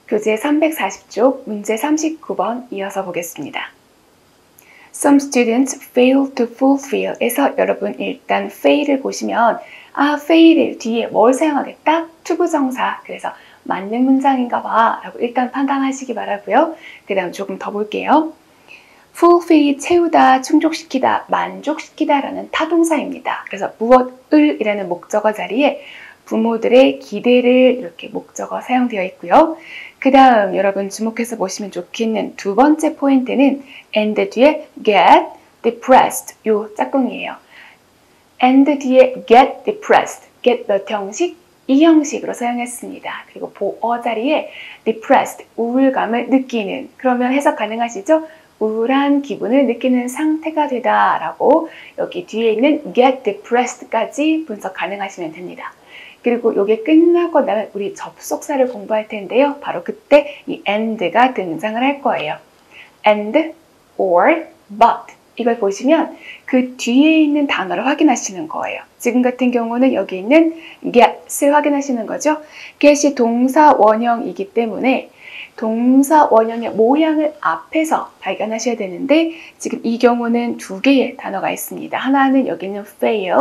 교재 340쪽 문제 39번 이어서 보겠습니다. Some students fail to fulfill 에서 여러분 일단 fail을 보시면 fail을 뒤에 뭘 사용하겠다? 투부정사. 그래서 맞는 문장인가 봐 라고 일단 판단하시기 바라고요. 그 다음 조금 더 볼게요. fulfill이 채우다, 충족시키다, 만족시키다 라는 타동사입니다. 그래서 무엇을 이라는 목적어 자리에 부모들의 기대를 이렇게 목적어 사용되어 있고요. 그 다음 여러분 주목해서 보시면 좋겠는 두 번째 포인트는 and 뒤에 get depressed 요 짝꿍이에요. and 뒤에 get depressed, get 몇 형식? 이 형식으로 사용했습니다. 그리고 보어 자리에 depressed, 우울감을 느끼는, 그러면 해석 가능하시죠? 우울한 기분을 느끼는 상태가 되다 라고 여기 뒤에 있는 get depressed까지 분석 가능하시면 됩니다. 그리고 이게 끝나고 나면 우리 접속사를 공부할 텐데요. 바로 그때 이 and가 등장을 할 거예요. and, or, but 이걸 보시면 그 뒤에 있는 단어를 확인하시는 거예요. 지금 같은 경우는 여기 있는 get을 확인하시는 거죠. get이 동사 원형이기 때문에 동사 원형의 모양을 앞에서 발견하셔야 되는데 지금 이 경우는 두 개의 단어가 있습니다. 하나는 여기 있는 fail,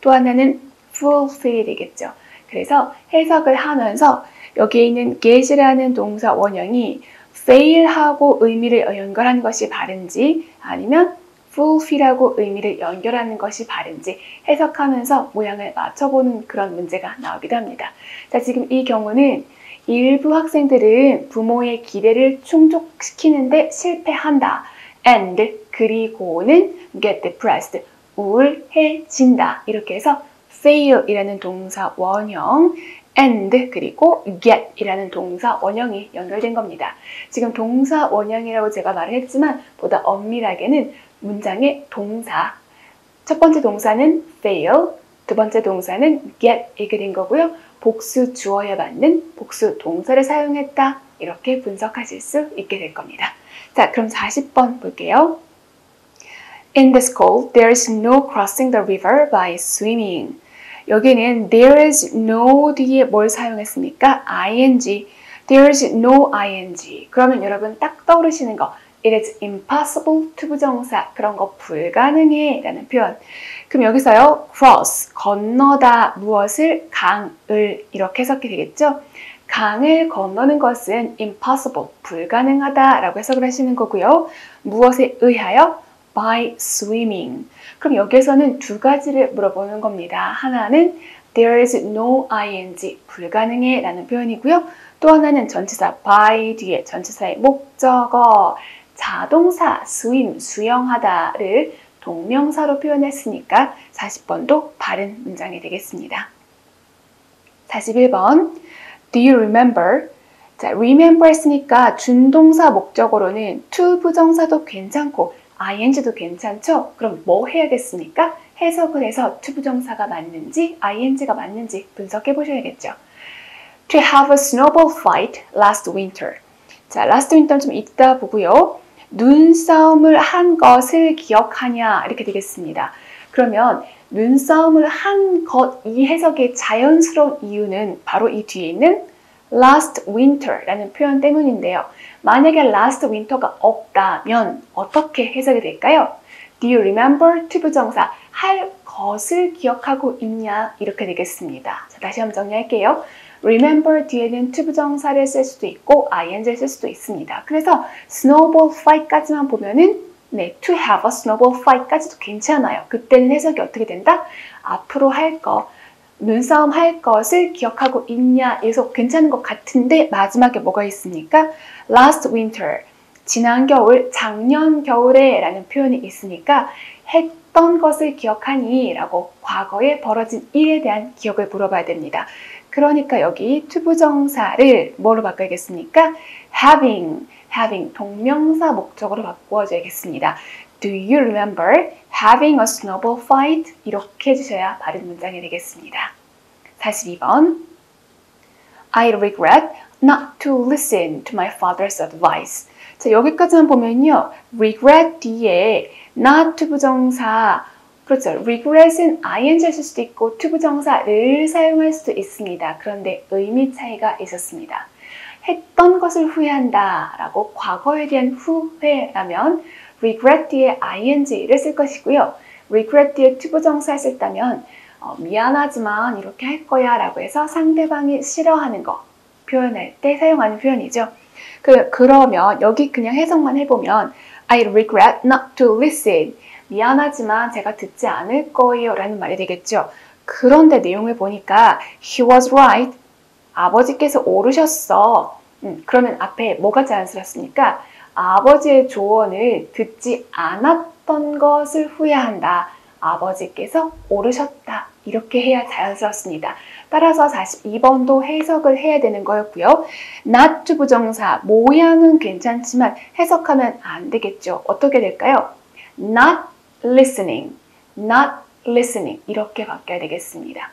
또 하나는 fulfill이 되겠죠. 그래서 해석을 하면서 여기에 있는 get이라는 동사 원형이 fail하고 의미를 연결한 것이 바른지 아니면 fulfill하고 의미를 연결하는 것이 바른지 해석하면서 모양을 맞춰보는 그런 문제가 나오기도 합니다. 자, 지금 이 경우는 일부 학생들은 부모의 기대를 충족시키는데 실패한다. and 그리고는 get depressed, 우울해진다. 이렇게 해서 fail이라는 동사 원형, and 그리고 get이라는 동사 원형이 연결된 겁니다. 지금 동사 원형이라고 제가 말을 했지만 보다 엄밀하게는 문장의 동사, 첫 번째 동사는 fail, 두 번째 동사는 get 이렇게 된 거고요. 복수 주어에 맞는 복수 동사를 사용했다. 이렇게 분석하실 수 있게 될 겁니다. 자, 그럼 40번 볼게요. In the school, there is no crossing the river by swimming. 여기는 there is no 뒤에 뭘 사용했습니까? ing. There is no ing. 그러면 여러분 딱 떠오르시는 거 It is impossible 투부정사 그런 거 불가능해 라는 표현. 그럼 여기서요 cross 건너다 무엇을 강을 이렇게 해석이 되겠죠. 강을 건너는 것은 impossible 불가능하다 라고 해석을 하시는 거고요. 무엇에 의하여? by swimming. 그럼 여기에서는 두 가지를 물어보는 겁니다. 하나는 there is no ing 불가능해 라는 표현이고요. 또 하나는 전치사 by 뒤에 전치사의 목적어 자동사 swim 수영하다를 동명사로 표현했으니까 40번도 바른 문장이 되겠습니다. 41번 Do you remember? 자, remember 했으니까 준동사 목적어로는 to 부정사도 괜찮고 ing도 괜찮죠? 그럼 뭐 해야겠습니까? 해석을 해서 to 부정사가 맞는지 ing가 맞는지 분석해 보셔야겠죠. To have a snowball fight last winter. 자, last winter는 좀 이따 보고요. 눈싸움을 한 것을 기억하냐 이렇게 되겠습니다. 그러면 눈싸움을 한 것 이 해석의 자연스러운 이유는 바로 이 뒤에 있는 last winter라는 표현 때문인데요. 만약에 last winter가 없다면 어떻게 해석이 될까요? Do you remember? 투부정사 할 것을 기억하고 있냐 이렇게 되겠습니다. 자, 다시 한번 정리할게요. remember 뒤에는 투부정사를 쓸 수도 있고 ing를 쓸 수도 있습니다. 그래서 snowball fight까지만 보면은 네, to have a snowball fight까지도 괜찮아요. 그때는 해석이 어떻게 된다? 앞으로 할 거, 눈싸움 할 것을 기억하고 있냐 여기서 괜찮은 것 같은데 마지막에 뭐가 있습니까? last winter, 지난 겨울, 작년 겨울에 라는 표현이 있으니까 했던 것을 기억하니? 라고 과거에 벌어진 일에 대한 기억을 물어봐야 됩니다. 그러니까 여기 투부정사를 뭐로 바꿔야겠습니까? having 동명사 목적으로 바꾸어줘야겠습니다. Do you remember having a snowball fight? 이렇게 해주셔야 바른 문장이 되겠습니다. 42번 I regret not to listen to my father's advice. 자, 여기까지만 보면요. regret 뒤에 not to 부정사 그렇죠. regret은 ing를 쓸 수도 있고 to 부정사를 사용할 수도 있습니다. 그런데 의미 차이가 있었습니다. 했던 것을 후회한다 라고 과거에 대한 후회라면 regret 뒤에 ing를 쓸 것이고요. regret 뒤에 투부정사 썼다면 미안하지만 이렇게 할 거야 라고 해서 상대방이 싫어하는 거 표현할 때 사용하는 표현이죠. 그러면 여기 그냥 해석만 해보면 I regret not to listen. 미안하지만 제가 듣지 않을 거예요 라는 말이 되겠죠. 그런데 내용을 보니까 He was right. 아버지께서 옳으셨어. 그러면 앞에 뭐가 자연스럽습니까? 아버지의 조언을 듣지 않았던 것을 후회한다. 아버지께서 옳으셨다. 이렇게 해야 자연스럽습니다. 따라서 42번도 해석을 해야 되는 거였고요. not to 부정사, 모양은 괜찮지만 해석하면 안 되겠죠. 어떻게 될까요? not listening, not listening 이렇게 바뀌어야 되겠습니다.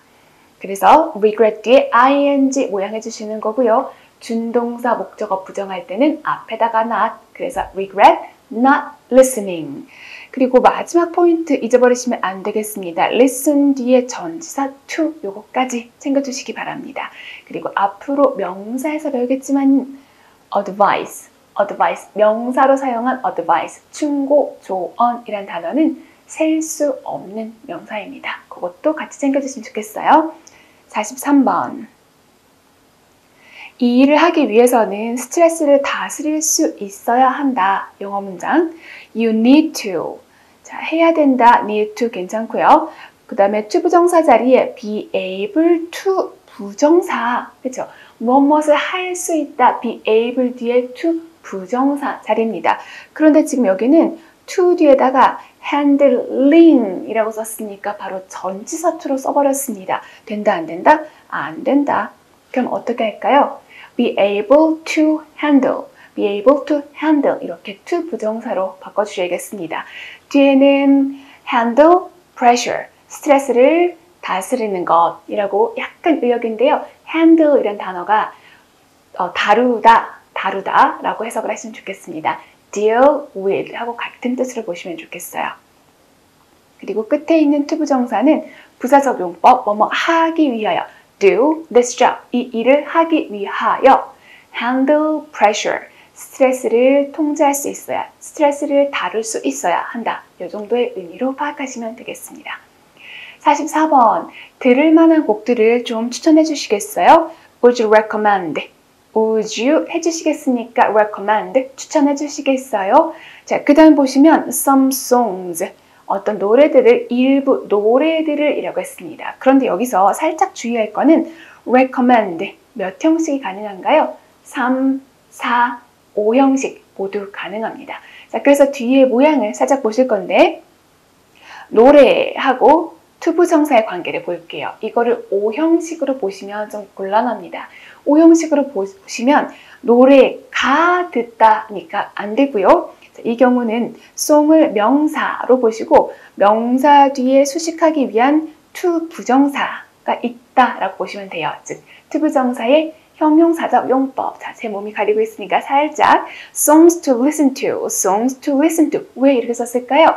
그래서 regret 뒤에 ing 모양 해주시는 거고요. 준동사 목적어 부정할 때는 앞에다가 not, 그래서 regret not listening. 그리고 마지막 포인트 잊어버리시면 안 되겠습니다. listen 뒤에 전치사 to 요거까지 챙겨주시기 바랍니다. 그리고 앞으로 명사에서 배우겠지만 advice, 명사로 사용한 advice, 충고, 조언이란 단어는 셀 수 없는 명사입니다. 그것도 같이 챙겨주시면 좋겠어요. 43번. 이 일을 하기 위해서는 스트레스를 다스릴 수 있어야 한다. 영어 문장. You need to. 자, 해야 된다. need to 괜찮고요. 그 다음에 to 부정사 자리에 be able to 부정사. 그렇죠? 무엇을 할 수 있다. be able 뒤에 to 부정사 자리입니다. 그런데 지금 여기는 to 뒤에다가 handling 이라고 썼으니까 바로 전치사 to로 써버렸습니다. 된다, 안 된다? 안 된다. 그럼 어떻게 할까요? be able to handle, be able to handle 이렇게 to 부정사로 바꿔주셔야겠습니다. 뒤에는 handle pressure, 스트레스를 다스리는 것이라고 약간 의역인데요. handle 이란 단어가 다루다 라고 해석을 하시면 좋겠습니다. deal with 하고 같은 뜻으로 보시면 좋겠어요. 그리고 끝에 있는 to 부정사는 부사적 용법, 뭐뭐 하기 위하여 do this job, 이 일을 하기 위하여 handle pressure, 스트레스를 통제할 수 있어야, 스트레스를 다룰 수 있어야 한다. 이 정도의 의미로 파악하시면 되겠습니다. 44번, 들을 만한 곡들을 좀 추천해 주시겠어요? Would you recommend? Would you 해주시겠습니까? Recommend, 추천해 주시겠어요? 자, 그 다음 보시면 some songs, 어떤 노래들을, 일부 노래들을 이라고 했습니다. 그런데 여기서 살짝 주의할 거는 recommend, 몇 형식이 가능한가요? 3, 4, 5형식 모두 가능합니다. 자, 그래서 뒤에 모양을 살짝 보실 건데 노래하고 투부정사의 관계를 볼게요. 이거를 5형식으로 보시면 좀 곤란합니다. 5형식으로 보시면 노래가 듣다니까 안 되고요. 이 경우는 송을 명사로 보시고 명사 뒤에 수식하기 위한 to 부정사가 있다라고 보시면 돼요. 즉, to 부정사의 형용사적 용법. 자, 제 몸이 가리고 있으니까 살짝 songs to listen to, songs to listen to. 왜 이렇게 썼을까요?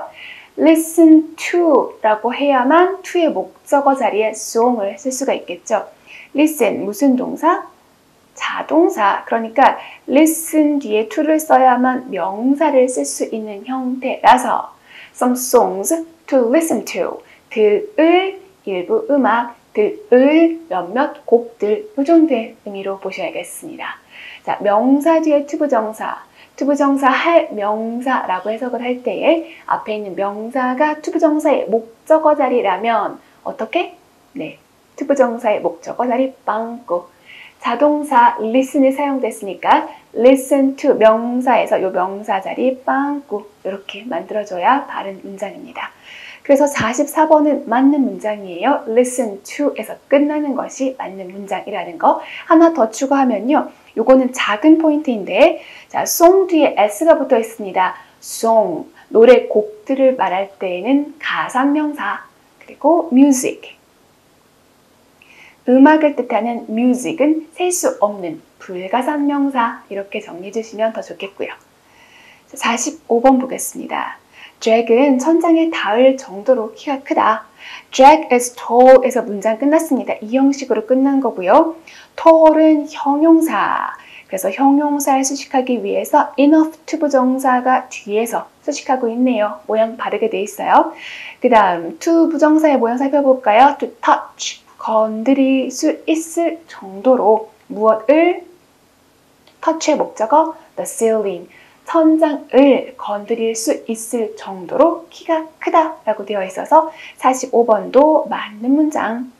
listen to 라고 해야만 to의 목적어 자리에 song을 쓸 수가 있겠죠. listen, 무슨 동사? 자동사. 그러니까 listen 뒤에 to를 써야만 명사를 쓸 수 있는 형태라서 some songs to listen to, 들을 일부 음악, 들을 몇몇 곡들, 이 정도의 의미로 보셔야겠습니다. 자, 명사 뒤에 투부정사, 투부정사 할 명사라고 해석을 할 때에 앞에 있는 명사가 투부정사의 목적어 자리라면 어떻게? 네, 투부정사의 목적어 자리 빵꾸. 자동사 listen이 사용됐으니까 listen to 명사에서 이 명사 자리 빵꾸 이렇게 만들어줘야 바른 문장입니다. 그래서 44번은 맞는 문장이에요. listen to에서 끝나는 것이 맞는 문장이라는 거. 하나 더 추가하면요. 요거는 작은 포인트인데, 자, song 뒤에 s가 붙어 있습니다. song, 노래 곡들을 말할 때에는 가상명사, 그리고 music. 음악을 뜻하는 music은 셀 수 없는 불가상명사, 이렇게 정리해 주시면 더 좋겠고요. 45번 보겠습니다. Jack은 천장에 닿을 정도로 키가 크다. Jack is tall에서 문장 끝났습니다. 이 형식으로 끝난 거고요. tall은 형용사, 그래서 형용사를 수식하기 위해서 enough to 부정사가 뒤에서 수식하고 있네요. 모양 바르게 돼 있어요. 그 다음 to 부정사의 모양 살펴볼까요? to touch, 건드릴 수 있을 정도로 무엇을? touch의 목적어 the ceiling, 천장을 건드릴 수 있을 정도로 키가 크다라고 되어 있어서 45번도 맞는 문장.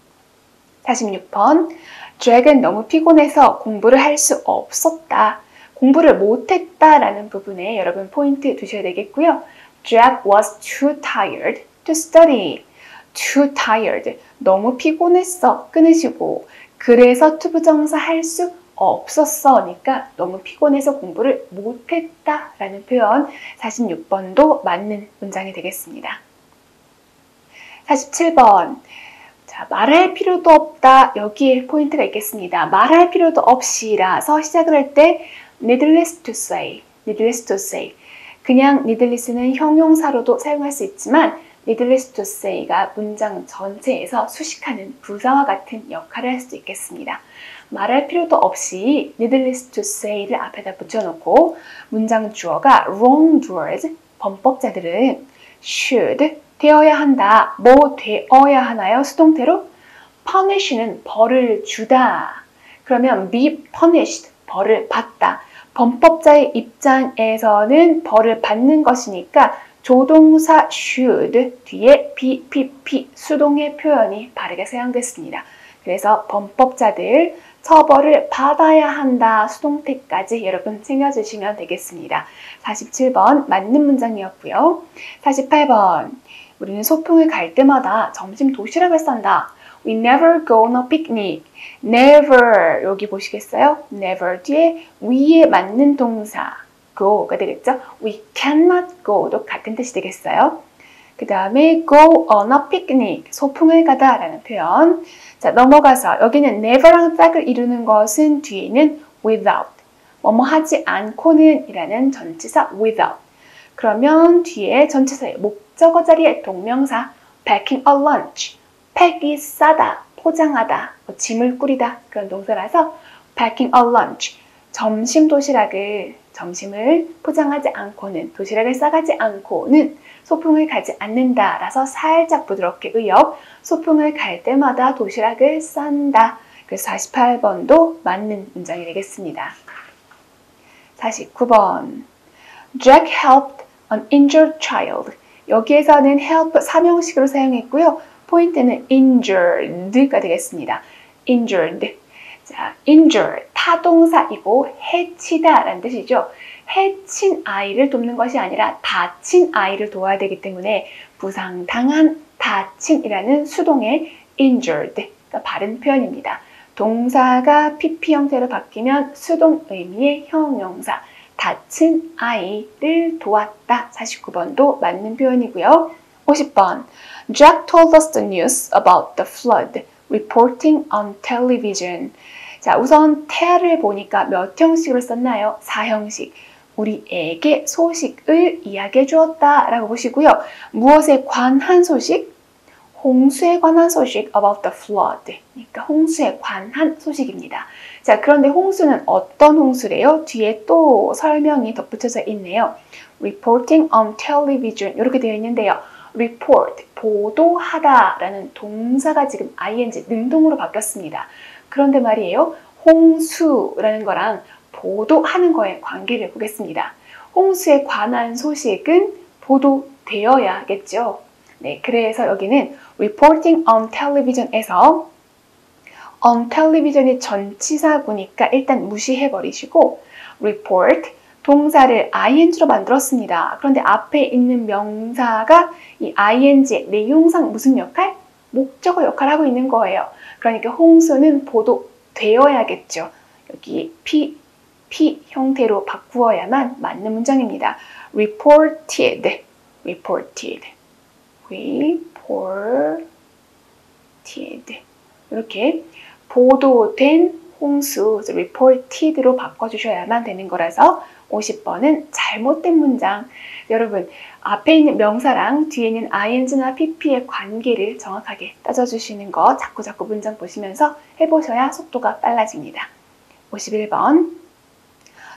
46번 Jack은 너무 피곤해서 공부를 할 수 없었다. 공부를 못했다라는 부분에 여러분 포인트 두셔야 되겠고요. Jack was too tired to study. Too tired. 너무 피곤했어. 끊으시고 그래서 to 부정사 할 수 없었어니까 너무 피곤해서 공부를 못했다라는 표현 46번도 맞는 문장이 되겠습니다. 47번 자, 말할 필요도 없다. 여기에 포인트가 있겠습니다. 말할 필요도 없이라서 시작을 할 때 needless to say, needless to say. 그냥 needless는 형용사로도 사용할 수 있지만 needless to say가 문장 전체에서 수식하는 부사와 같은 역할을 할 수 있겠습니다. 말할 필요도 없이 needless to say를 앞에다 붙여놓고 문장 주어가 wrongdoers, 범법자들은 should, 되어야 한다. 뭐 되어야 하나요? 수동태로 punish는 벌을 주다. 그러면 be punished, 벌을 받다. 범법자의 입장에서는 벌을 받는 것이니까 조동사 should 뒤에 BPP 수동의 표현이 바르게 사용됐습니다. 그래서 범법자들 처벌을 받아야 한다 수동태까지 여러분 챙겨주시면 되겠습니다. 47번 맞는 문장이었고요. 48번 우리는 소풍을 갈 때마다 점심 도시락을 싼다. We never go on a picnic. Never 여기 보시겠어요? Never 뒤에 we에 맞는 동사 go가 되겠죠? We cannot go도 같은 뜻이 되겠어요. 그 다음에 go on a picnic, 소풍을 가다 라는 표현. 자, 넘어가서 여기는 never랑 짝을 이루는 것은 뒤에는 without, 뭐뭐 하지 않고는 이라는 전치사 without. 그러면 뒤에 전치사의 목적어 자리에 동명사 packing a lunch, 팩이 싸다, 포장하다, 뭐 짐을 꾸리다 그런 동사라서 packing a lunch, 점심을 포장하지 않고는, 도시락을 싸가지 않고는 소풍을 가지 않는다 라서 살짝 부드럽게 의역, 소풍을 갈 때마다 도시락을 싼다. 그래서 48번도 맞는 문장이 되겠습니다. 49번 Jack helped an injured child. 여기에서는 help 3형식으로 사용했고요. 포인트는 injured가 되겠습니다. injured. 자, injure, 타동사이고 해치다 라는 뜻이죠. 해친 아이를 돕는 것이 아니라 다친 아이를 도와야 되기 때문에 부상당한, 다친이라는 수동의 injured가 바른 표현입니다. 동사가 PP 형태로 바뀌면 수동 의미의 형용사, 다친 아이를 도왔다. 49번도 맞는 표현이고요. 50번 Jack told us the news about the flood, reporting on television. 자, 우선 tell을 보니까 몇 형식으로 썼나요? 4형식. 우리에게 소식을 이야기해 주었다 라고 보시고요. 무엇에 관한 소식? 홍수에 관한 소식 about the flood. 그러니까 홍수에 관한 소식입니다. 자, 그런데 홍수는 어떤 홍수래요? 뒤에 또 설명이 덧붙여져 있네요. reporting on television 이렇게 되어 있는데요. report, 보도하다 라는 동사가 지금 ing, 능동으로 바뀌었습니다. 그런데 말이에요. 홍수라는 거랑 보도하는 거의 관계를 보겠습니다. 홍수에 관한 소식은 보도되어야겠죠. 네, 그래서 여기는 reporting on television에서 on television이 전치사구니까 일단 무시해버리시고 report, 동사를 ing로 만들었습니다. 그런데 앞에 있는 명사가 이 ing의 내용상 무슨 역할? 목적어 역할을 하고 있는 거예요. 그러니까 홍수는 보도되어야겠죠. 여기 P 형태로 바꾸어야만 맞는 문장입니다. reported. 이렇게 보도된 홍수, reported로 바꿔주셔야만 되는 거라서 50번은 잘못된 문장. 여러분, 앞에 있는 명사랑 뒤에 있는 ing나 pp의 관계를 정확하게 따져주시는 거 자꾸 문장 보시면서 해보셔야 속도가 빨라집니다. 51번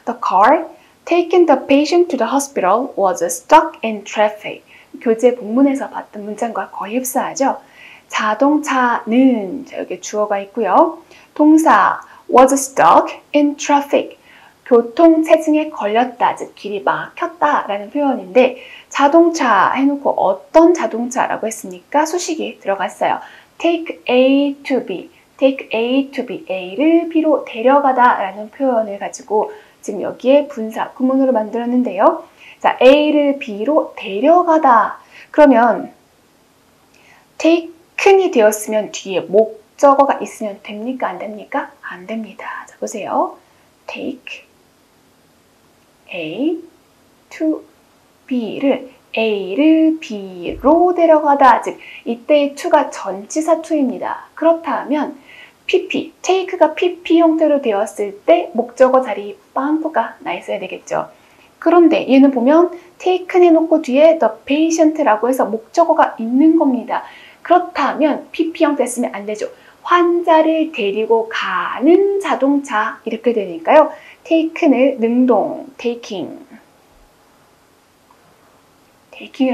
The car taking the patient to the hospital was stuck in traffic. 교재 본문에서 봤던 문장과 거의 흡사하죠. 자동차는 여기 주어가 있고요. 동사 was stuck in traffic. 교통체증에 걸렸다, 즉 길이 막혔다라는 표현인데 자동차 해놓고 어떤 자동차라고 했으니까 수식이 들어갔어요. Take A to B. Take A to B. A를 B로 데려가다 라는 표현을 가지고 지금 여기에 분사, 구문으로 만들었는데요. 자, A를 B로 데려가다. 그러면 taken이 되었으면 뒤에 목적어가 있으면 됩니까? 안 됩니까? 안 됩니다. 자, 보세요. Take A to B를 A를 B로 데려가다. 즉, 이때의 to가 전치사 to입니다. 그렇다면 PP, take가 PP 형태로 되었을 때 목적어 자리 빵꾸가 나 있어야 되겠죠. 그런데 얘는 보면 taken 해놓고 뒤에 the patient라고 해서 목적어가 있는 겁니다. 그렇다면 PP 형태 쓰면 안 되죠. 환자를 데리고 가는 자동차 이렇게 되니까요. taken을 능동, taking을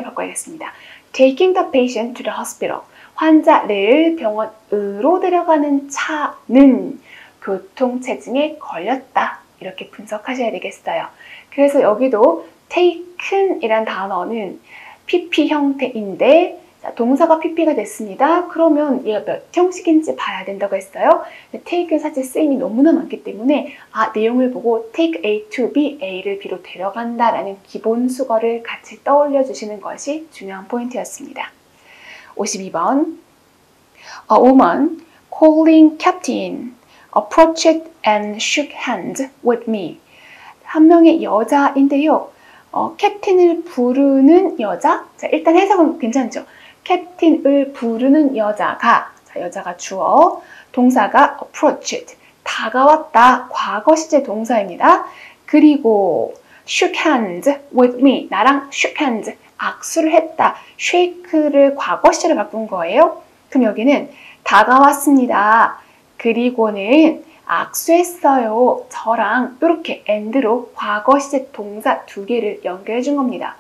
바꿔야겠습니다. Taking the patient to the hospital. 환자를 병원으로 데려가는 차는 교통체증에 걸렸다. 이렇게 분석하셔야 되겠어요. 그래서 여기도 taken이란 단어는 PP 형태인데 자, 동사가 PP가 됐습니다. 그러면 얘가 몇 형식인지 봐야 된다고 했어요. take는 사실 쓰임이 너무나 많기 때문에 내용을 보고 take A to B, A를 B로 데려간다라는 기본 수거를 같이 떠올려 주시는 것이 중요한 포인트였습니다. 52번 A woman calling captain approached and shook hands with me. 한 명의 여자인데요. 캡틴을 부르는 여자? 자, 일단 해석은 괜찮죠? 캡틴을 부르는 여자가, 자, 여자가 주어, 동사가 approached, 다가왔다, 과거 시제 동사입니다. 그리고 shook hands with me, 나랑 shook hands, 악수를 했다. shake를 과거 시제로 바꾼 거예요. 그럼 여기는 다가왔습니다. 그리고는 악수했어요. 저랑 이렇게 and로 과거 시제 동사 두 개를 연결해 준 겁니다.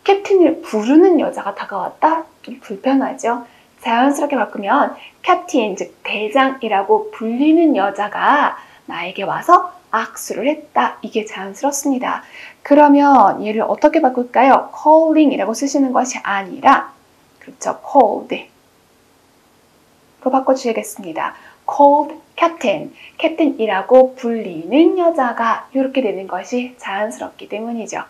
캡틴을 부르는 여자가 다가왔다? 좀 불편하죠? 자연스럽게 바꾸면 캡틴, 즉 대장이라고 불리는 여자가 나에게 와서 악수를 했다. 이게 자연스럽습니다. 그러면 얘를 어떻게 바꿀까요? calling이라고 쓰시는 것이 아니라 그렇죠. called 로 바꿔주시겠습니다. called captain, 캡틴이라고 불리는 여자가 이렇게 되는 것이 자연스럽기 때문이죠.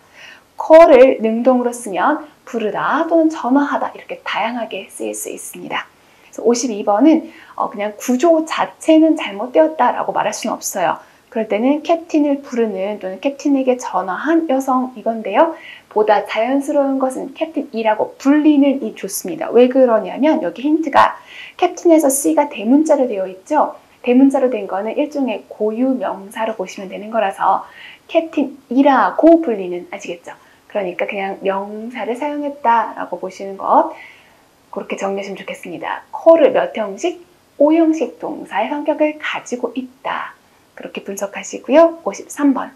call을 능동으로 쓰면 부르다 또는 전화하다 이렇게 다양하게 쓰일 수 있습니다. 그래서 52번은 그냥 구조 자체는 잘못되었다라고 말할 수는 없어요. 그럴 때는 캡틴을 부르는 또는 캡틴에게 전화한 여성 이건데요. 보다 자연스러운 것은 캡틴이라고 불리는 이 좋습니다. 왜 그러냐면 여기 힌트가 캡틴에서 C가 대문자로 되어 있죠. 대문자로 된 거는 일종의 고유 명사로 보시면 되는 거라서 캡틴이라고 불리는, 아시겠죠? 그러니까 그냥 명사를 사용했다라고 보시는 것, 그렇게 정리하시면 좋겠습니다. call을 몇 형식? 5형식 동사의 성격을 가지고 있다. 그렇게 분석하시고요. 53번.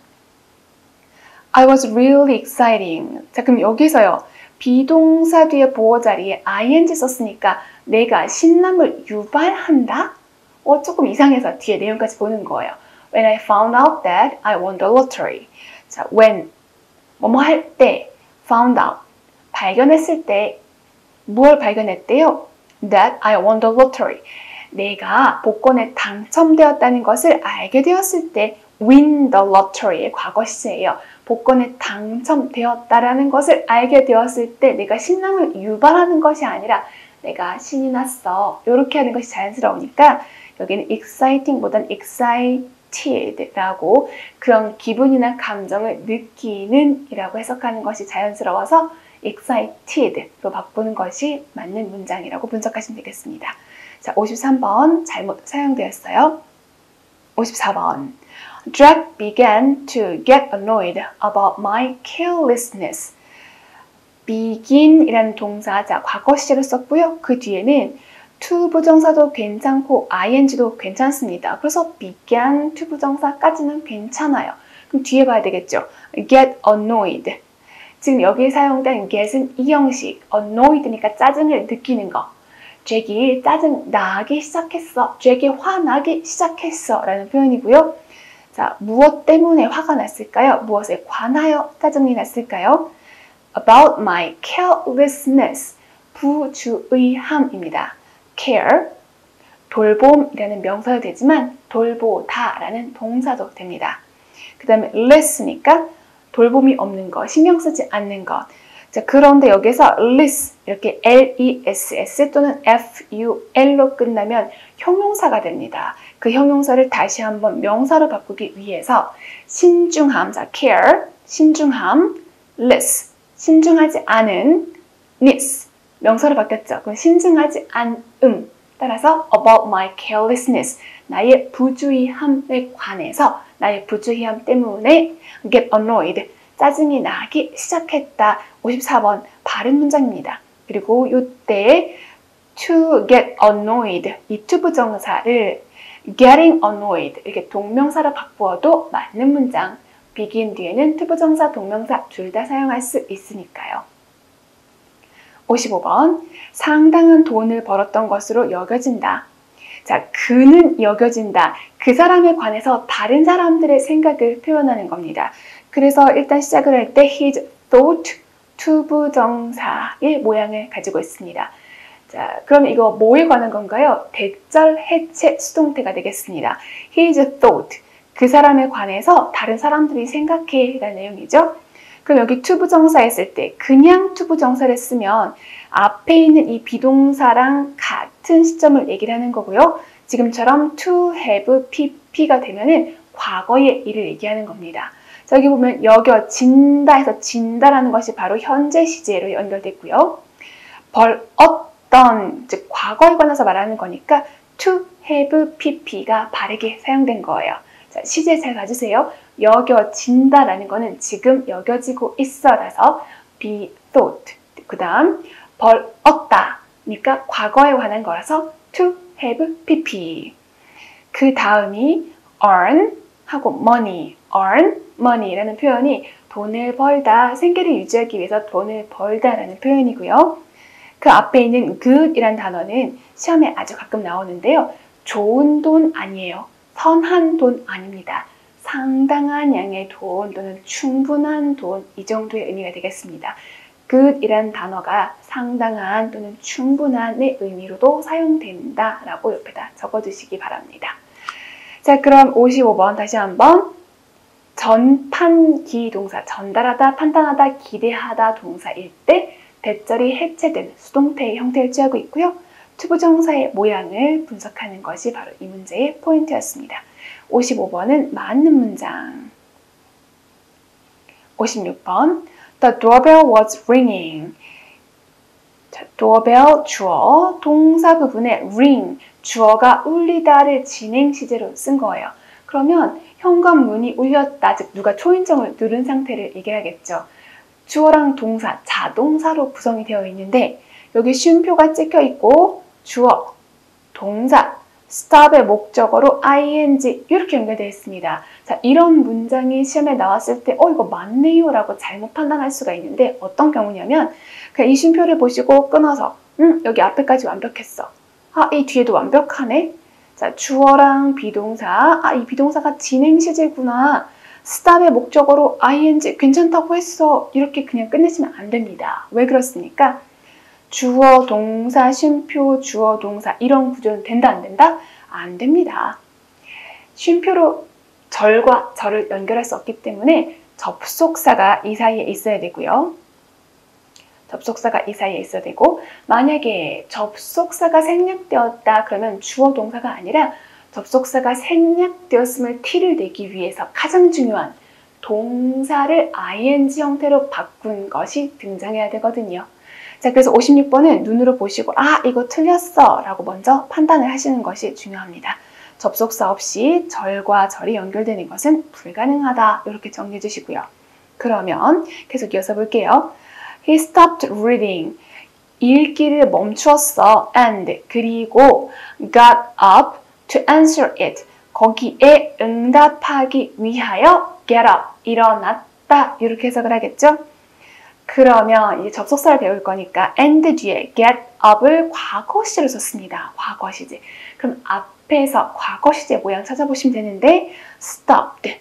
I was really exciting. 자, 그럼 여기서요. 비동사 뒤에 보어 자리에 ing 썼으니까 내가 신남을 유발한다? 조금 이상해서 뒤에 내용까지 보는 거예요. When I found out that I won the lottery. 자, when 뭐뭐 할 때, found out, 발견했을 때 무엇을 발견했대요? That I won the lottery. 내가 복권에 당첨되었다는 것을 알게 되었을 때 win the lottery의 과거 시제예요. 복권에 당첨되었다라는 것을 알게 되었을 때 내가 신남을 유발하는 것이 아니라 내가 신이 났어. 이렇게 하는 것이 자연스러우니까 여기는 exciting보다는 excited라고 그런 기분이나 감정을 느끼는 이라고 해석하는 것이 자연스러워서 excited로 바꾸는 것이 맞는 문장이라고 분석하시면 되겠습니다. 자, 53번 잘못 사용되었어요. 54번. Jack began to get annoyed about my carelessness. begin이라는 동사, 자, 과거 시제로 썼고요. 그 뒤에는 to 부정사도 괜찮고 ing도 괜찮습니다. 그래서 began to 부정사까지는 괜찮아요. 그럼 뒤에 봐야 되겠죠. get annoyed. 지금 여기에 사용된 get은 이 형식, annoyed니까 짜증을 느끼는 거. 잭이 짜증 나기 시작했어. 잭이 화나기 시작했어. 라는 표현이고요. 자, 무엇 때문에 화가 났을까요? 무엇에 관하여 짜증이 났을까요? About my carelessness. 부주의함입니다. care, 돌봄이라는 명사도 되지만 돌보다라는 동사도 됩니다. 그 다음에 less니까 돌봄이 없는 것, 신경 쓰지 않는 것. 자, 그런데 여기서 less 이렇게 less 또는 ful로 끝나면 형용사가 됩니다. 그 형용사를 다시 한번 명사로 바꾸기 위해서 신중함, 자, care, 신중함, less, 신중하지 않은, ness, 명사로 바뀌었죠. 그럼 신중하지 않음. 따라서 about my carelessness, 나의 부주의함에 관해서 나의 부주의함 때문에 get annoyed, 짜증이 나기 시작했다. 54번 바른 문장입니다. 그리고 이때 to get annoyed, 이 to 부정사를 getting annoyed 이렇게 동명사로 바꾸어도 맞는 문장. begin 뒤에는 to 부정사, 동명사 둘 다 사용할 수 있으니까요. 55번 상당한 돈을 벌었던 것으로 여겨진다. 자, 그는 여겨진다. 그 사람에 관해서 다른 사람들의 생각을 표현하는 겁니다. 그래서 일단 시작을 할 때 he's thought to 부정사의 모양을 가지고 있습니다. 자, 그럼 이거 뭐에 관한 건가요? 대절 해체 수동태가 되겠습니다. he's thought, 그 사람에 관해서 다른 사람들이 생각해 라는 내용이죠. 그럼 여기 to 부정사 했을 때 그냥 to 부정사를 쓰면 앞에 있는 이 비동사랑 같은 시점을 얘기를 하는 거고요. 지금처럼 to have pp가 되면은 과거의 일을 얘기하는 겁니다. 자, 여기 보면 여겨진다 해서 진다라는 것이 바로 현재 시제로 연결됐고요. 벌었던, 즉 과거에 관해서 말하는 거니까 to have pp가 바르게 사용된 거예요. 자, 시제 잘 봐주세요. 여겨진다라는 거는 지금 여겨지고 있어라서 be thought. 그 다음 벌었다니까 과거에 관한 거라서 to have pp. 그 다음이 earn 하고 money. earn money라는 표현이 돈을 벌다, 생계를 유지하기 위해서 돈을 벌다라는 표현이고요. 그 앞에 있는 good이라는 단어는 시험에 아주 가끔 나오는데요. 좋은 돈 아니에요. 선한 돈 아닙니다. 상당한 양의 돈 또는 충분한 돈, 이 정도의 의미가 되겠습니다. good이라는 단어가 상당한 또는 충분한의 의미로도 사용된다라고 옆에다 적어주시기 바랍니다. 자, 그럼 55번 다시 한번 전판기 동사, 전달하다, 판단하다, 기대하다 동사일 때 대절이 해체된 수동태의 형태를 취하고 있고요. 투부정사의 모양을 분석하는 것이 바로 이 문제의 포인트였습니다. 55번은 맞는 문장. 56번 The doorbell was ringing. 자, doorbell 주어, 동사 부분에 ring, 주어가 울리다를 진행 시제로 쓴 거예요. 그러면 현관문이 울렸다, 즉 누가 초인종을 누른 상태를 얘기하겠죠. 주어랑 동사, 자동사로 구성이 되어 있는데 여기 쉼표가 찍혀 있고 주어, 동사, stop의 목적어로 ing 이렇게 연결되어 있습니다. 자, 이런 문장이 시험에 나왔을 때 이거 맞네요 라고 잘못 판단할 수가 있는데 어떤 경우냐면 그냥 이 쉼표를 보시고 끊어서 여기 앞에까지 완벽했어. 이 뒤에도 완벽하네. 자, 주어랑 비동사, 이 비동사가 진행 시제구나. stop의 목적어로 ing 괜찮다고 했어. 이렇게 그냥 끝내시면 안 됩니다. 왜 그렇습니까? 주어, 동사, 쉼표, 주어, 동사 이런 구조는 된다 안 된다? 안 됩니다. 쉼표로 절과 절을 연결할 수 없기 때문에 접속사가 이 사이에 있어야 되고요. 접속사가 이 사이에 있어야 되고 만약에 접속사가 생략되었다 그러면 주어 동사가 아니라 접속사가 생략되었음을 티를 내기 위해서 가장 중요한 동사를 ing 형태로 바꾼 것이 등장해야 되거든요. 자, 그래서 56번은 눈으로 보시고 이거 틀렸어 라고 먼저 판단을 하시는 것이 중요합니다. 접속사 없이 절과 절이 연결되는 것은 불가능하다 이렇게 정리해 주시고요. 그러면 계속 이어서 볼게요. He stopped reading. 읽기를 멈추었어. And 그리고 got up to answer it. 거기에 응답하기 위하여 get up, 일어났다 이렇게 해석을 하겠죠? 그러면 이 접속사를 배울 거니까 and 뒤에 get up을 과거 시제로 썼습니다. 과거 시제. 그럼 앞에서 과거 시제 모양 찾아보시면 되는데 stopped.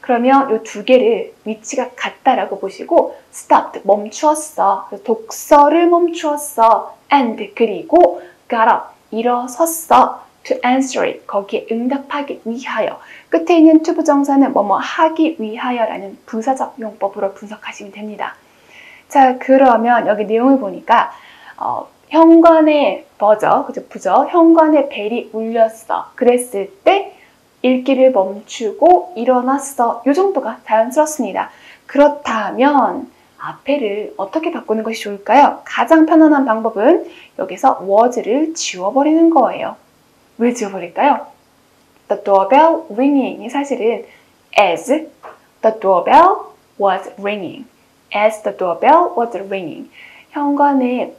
그러면 이 두 개를 위치가 같다라고 보시고 stopped, 멈추었어. 독서를 멈추었어. and 그리고 got up, 일어섰어. to answer it, 거기에 응답하기 위하여. 끝에 있는 to 부정사는 뭐뭐 하기 위하여라는 부사적 용법으로 분석하시면 됩니다. 자, 그러면 여기 내용을 보니까 현관에 부저 현관에 벨이 울렸어. 그랬을 때 읽기를 멈추고 일어났어. 이 정도가 자연스럽습니다. 그렇다면 앞에를 어떻게 바꾸는 것이 좋을까요? 가장 편안한 방법은 여기서 was를 지워버리는 거예요. 왜 지워버릴까요? The doorbell ringing이 사실은 as the doorbell was ringing. As the doorbell was ringing. 현관에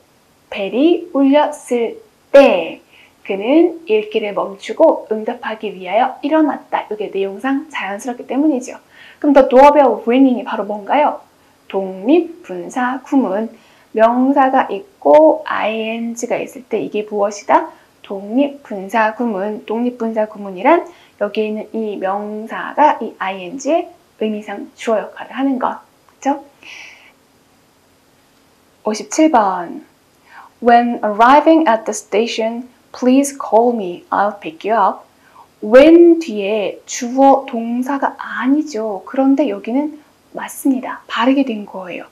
벨이 울렸을 때 그는 읽기를 멈추고 응답하기 위하여 일어났다. 이게 내용상 자연스럽기 때문이죠. 그럼 the doorbell ringing이 바로 뭔가요? 독립분사 구문. 명사가 있고 ing가 있을 때 이게 무엇이다? 독립분사 구문. 독립분사 구문이란 여기에 있는 이 명사가 이 ing의 의미상 주어 역할을 하는 것. 그렇죠? 57번. When arriving at the station, please call me. I'll pick you up. when 뒤에 주어 동사가 아니죠. 그런데 여기는 맞습니다. 바르게 된 거예요.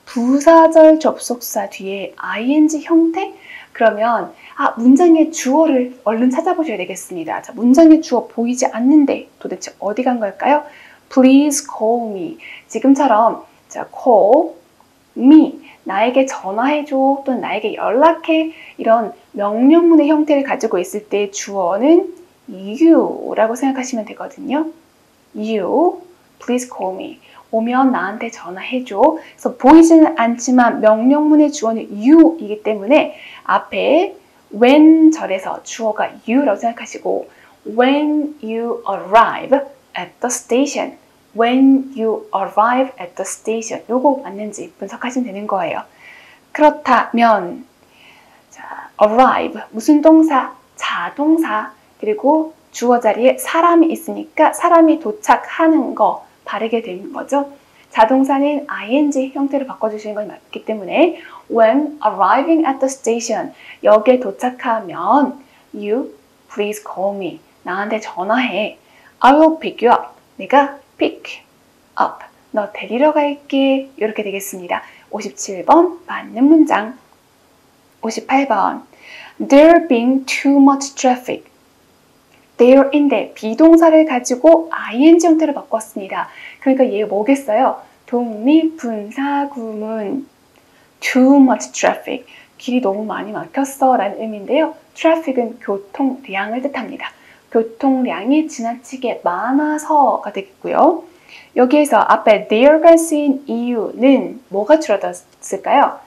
부사절 접속사 뒤에 ing 형태? 그러면 문장의 주어를 얼른 찾아보셔야 되겠습니다. 자, 문장의 주어 보이지 않는데 도대체 어디 간 걸까요? Please call me. 지금처럼 자, call me. 나에게 전화해줘 또는 나에게 연락해 이런 명령문의 형태를 가지고 있을 때 주어는 you라고 생각하시면 되거든요. You, please call me. 오면 나한테 전화해줘. 그래서 보이지는 않지만 명령문의 주어는 you이기 때문에 앞에 when 절에서 주어가 you라고 생각하시고 when you arrive at the station. When you arrive at the station. 요거 맞는지 분석하시면 되는 거예요. 그렇다면 자, arrive 무슨 동사? 자동사. 그리고 주어 자리에 사람이 있으니까 사람이 도착하는 거 바르게 되는 거죠. 자동사는 ing 형태로 바꿔주시는 건 맞기 때문에 when arriving at the station 역에 도착하면 you please call me. 나한테 전화해. I will pick you up. 내가 pick up. 너 데리러 갈게. 이렇게 되겠습니다. 57번 맞는 문장. 58번 There being too much traffic. there인데 비동사를 가지고 ing 형태로 바꿨습니다. 그러니까 얘가 뭐겠어요? 독립분사 구문 too much traffic. 길이 너무 많이 막혔어 라는 의미인데요. traffic은 교통량을 뜻합니다. 교통량이 지나치게 많아서가 되겠고요. 여기에서 앞에 there가 쓰인 이유는 뭐가 줄어들었을까요?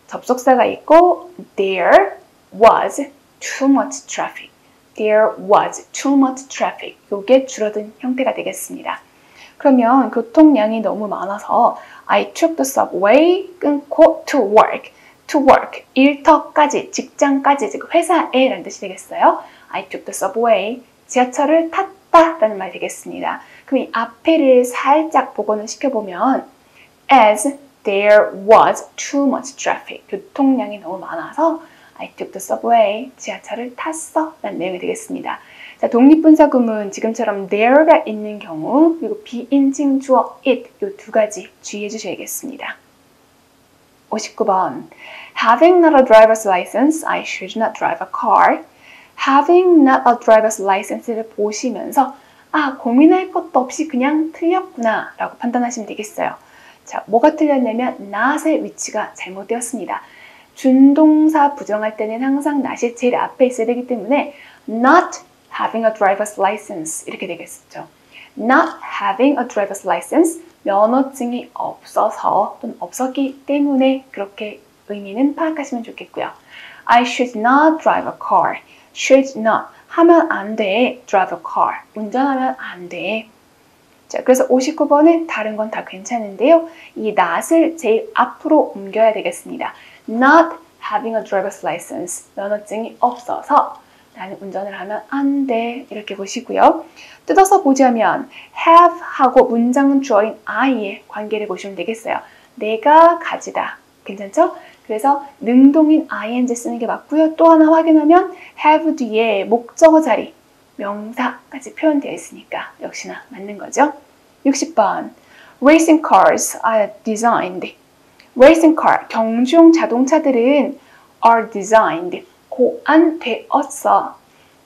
접속사가 있고 there was too much traffic. There was too much traffic. 이게 줄어든 형태가 되겠습니다. 그러면 교통량이 너무 많아서 I took the subway 끊고 to work. to work. 일터까지, 직장까지, 즉 회사에 라는 뜻이 되겠어요. I took the subway. 지하철을 탔다 라는 말이 되겠습니다. 그럼 이 앞에를 살짝 복원을 시켜보면 as there was too much traffic. 교통량이 너무 많아서 I took the subway. 지하철을 탔어 라는 내용이 되겠습니다. 자, 독립분사 구문 지금처럼 there가 있는 경우 그리고 비인칭 주어 it 이 두 가지 주의해 주셔야겠습니다. 59번 Having not a driver's license, I should not drive a car. Having not a driver's license를 보시면서 고민할 것도 없이 그냥 틀렸구나 라고 판단하시면 되겠어요. 자, 뭐가 틀렸냐면 not의 위치가 잘못되었습니다. 준동사 부정할 때는 항상 not이 제일 앞에 있어야 되기 때문에 not having a driver's license 이렇게 되겠죠. Not having a driver's license, 면허증이 없어서 또는 없었기 때문에 그렇게 의미는 파악하시면 좋겠고요. I should not drive a car. should not, 하면 안 돼. drive a car. 운전하면 안 돼. 자, 그래서 59번은 다른 건 다 괜찮은데요. 이 not을 제일 앞으로 옮겨야 되겠습니다. Not having a driver's license. 면허증이 없어서 나는 운전을 하면 안 돼. 이렇게 보시고요. 뜯어서 보자면 have 하고 문장 주어인 I의 관계를 보시면 되겠어요. 내가 가지다. 괜찮죠? 그래서 능동인 ing 쓰는 게 맞고요. 또 하나 확인하면 have 뒤에 목적어 자리, 명사까지 표현되어 있으니까 역시나 맞는 거죠. 60번 Racing cars are designed. Racing car, 경주용 자동차들은 are designed. 고안되었어.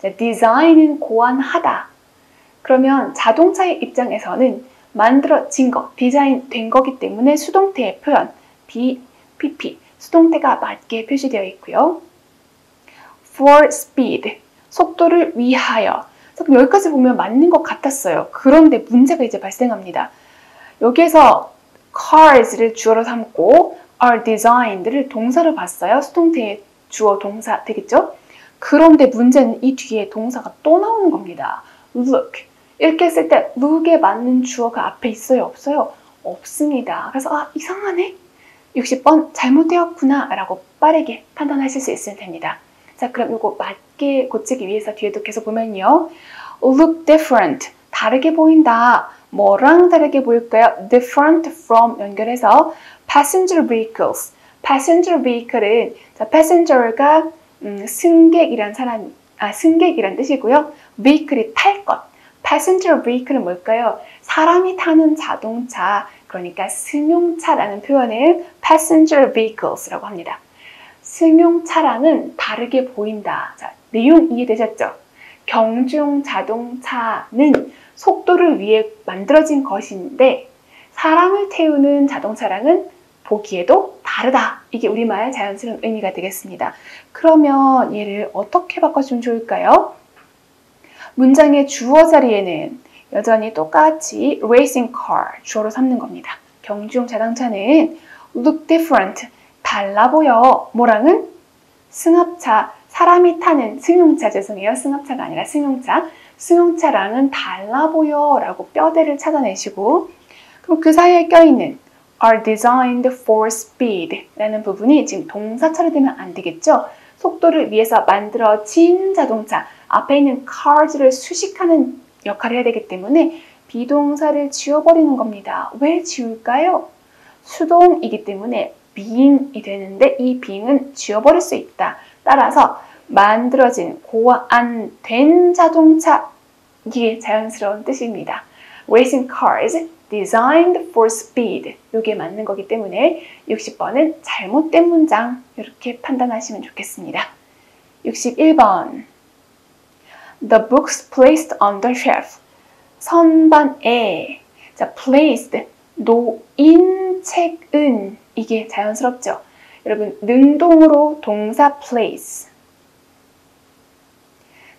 자, design은 고안하다. 그러면 자동차의 입장에서는 만들어진 거, 디자인된 거기 때문에 수동태의 표현, be, pp, 수동태가 맞게 표시되어 있고요. For speed, 속도를 위하여. 그럼 여기까지 보면 맞는 것 같았어요. 그런데 문제가 이제 발생합니다. 여기에서 cars를 주어로 삼고 are designed를 동사로 봤어요. 수동태의 주어 동사 되겠죠? 그런데 문제는 이 뒤에 동사가 또 나오는 겁니다. look. 이렇게 했을 때 look에 맞는 주어가 앞에 있어요? 없어요? 없습니다. 그래서 이상하네? 60번 잘못되었구나 라고 빠르게 판단하실 수 있을 됩니다. 자, 그럼 이거 맞게 고치기 위해서 뒤에도 계속 보면요. look different. 다르게 보인다. 뭐랑 다르게 보일까요? different from 연결해서 passenger vehicles. passenger vehicle은 자, passenger가 승객이란 승객이란 뜻이고요. vehicle이 탈 것. passenger vehicle은 뭘까요? 사람이 타는 자동차, 그러니까 승용차라는 표현을 passenger vehicles라고 합니다. 승용차랑은 다르게 보인다. 자, 내용 이해되셨죠? 경주용 자동차는 속도를 위해 만들어진 것인데 사람을 태우는 자동차랑은 보기에도 다르다. 이게 우리말 자연스러운 의미가 되겠습니다. 그러면 얘를 어떻게 바꿔주면 좋을까요? 문장의 주어 자리에는 여전히 똑같이 racing car, 주어로 삼는 겁니다. 경주용 자동차는 look different, 달라 보여. 뭐랑은? 승합차, 사람이 타는 승용차, 죄송해요. 승합차가 아니라 승용차. 승용차랑은 달라 보여 라고 뼈대를 찾아내시고 그럼 그 사이에 껴있는 are designed for speed 라는 부분이 지금 동사 처리되면 안 되겠죠? 속도를 위해서 만들어진 자동차, 앞에 있는 cars를 수식하는 역할을 해야 되기 때문에 비동사를 지워버리는 겁니다. 왜 지울까요? 수동이기 때문에 being이 되는데 이 being은 지워버릴 수 있다. 따라서 만들어진, 고안된 자동차, 이게 자연스러운 뜻입니다. Racing cars designed for speed. 이게 맞는 거기 때문에 60번은 잘못된 문장 이렇게 판단하시면 좋겠습니다. 61번 The books placed on the shelf. 선반에 자, placed, 놓인 책은 이게 자연스럽죠. 여러분 능동으로 동사 place.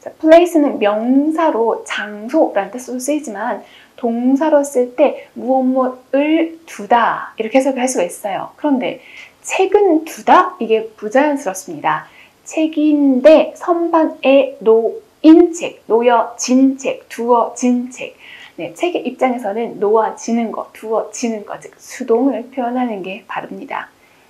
자, place는 명사로 장소라는 뜻으로 쓰이지만 동사로 쓸 때 무엇을 두다 이렇게 해석을 할 수가 있어요. 그런데 책은 두다? 이게 부자연스럽습니다. 책인데 선반에 놓인 책, 놓여진 책, 두어진 책. 네, 책의 입장에서는 놓아지는 것, 두어지는 것, 즉 수동을 표현하는 게 바릅니다.